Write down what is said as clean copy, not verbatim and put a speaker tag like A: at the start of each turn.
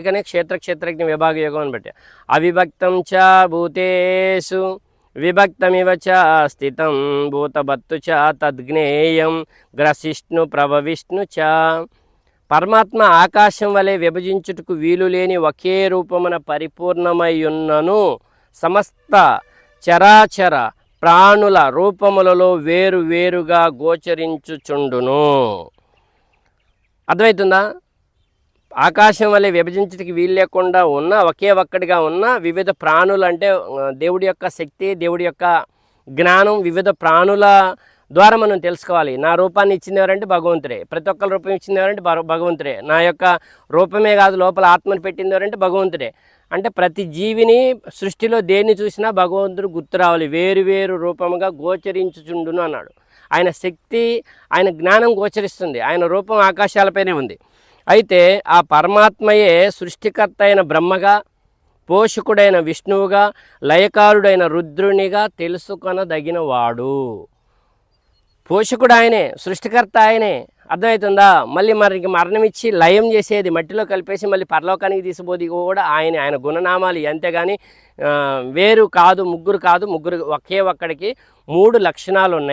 A: అందుకనే క్షేత్రజ్ఞ విభాగ యోగం అని బట్టి అవిభక్తం చ భూతేషు విభక్తమివ చ స్థితం భూతభత్తు చ తద్జ్ఞేయం గ్రసిష్ణు ప్రభవిష్ణు చ. పరమాత్మ ఆకాశం వలె విభజించుటకు వీలు లేని ఒకే రూపమున పరిపూర్ణమై ఉన్నను సమస్త చరాచర ప్రాణుల రూపములలో వేరు వేరుగా గోచరించుచుండును. అర్థమవుతుందా? ఆకాశం వల్ల విభజించడానికి వీలు లేకుండా ఉన్న ఒకే ఒక్కడిగా ఉన్న వివిధ ప్రాణులు అంటే దేవుడి యొక్క శక్తి, దేవుడి యొక్క జ్ఞానం వివిధ ప్రాణుల ద్వారా మనం తెలుసుకోవాలి. నా రూపాన్ని ఇచ్చింది ఎవరంటే భగవంతుడే, ప్రతి ఒక్కరి రూపం ఇచ్చింది ఎవరంటే భగవంతుడే, నా యొక్క రూపమే కాదు లోపల ఆత్మను పెట్టింది ఎవరంటే భగవంతుడే. అంటే ప్రతి జీవిని సృష్టిలో దేన్ని చూసినా భగవంతుడు గుర్తు రావాలి, వేరు వేరు రూపముగా గోచరించుచుండును అన్నాడు. ఆయన శక్తి, ఆయన జ్ఞానం గోచరిస్తుంది, ఆయన రూపం ఆకాశాలపైనే ఉంది. అయితే ఆ పరమాత్మయే సృష్టికర్త అయిన బ్రహ్మగా, పోషకుడైన విష్ణువుగా, లయకారుడైన రుద్రునిగా తెలుసుకొనదగిన వాడు. పోషకుడు ఆయనే, సృష్టికర్త ఆయనే. అర్థమవుతుందా? మళ్ళీ మరణం ఇచ్చి లయం చేసేది, మట్టిలో కలిపేసి మళ్ళీ పరలోకానికి తీసుకుపోది కూడా ఆయనే. ఆయన గుణనామాలు. అంతేగాని వేరు కాదు, ముగ్గురు కాదు. ముగ్గురు ఒకే ఒక్కడికి 3 లక్షణాలు ఉన్నాయి.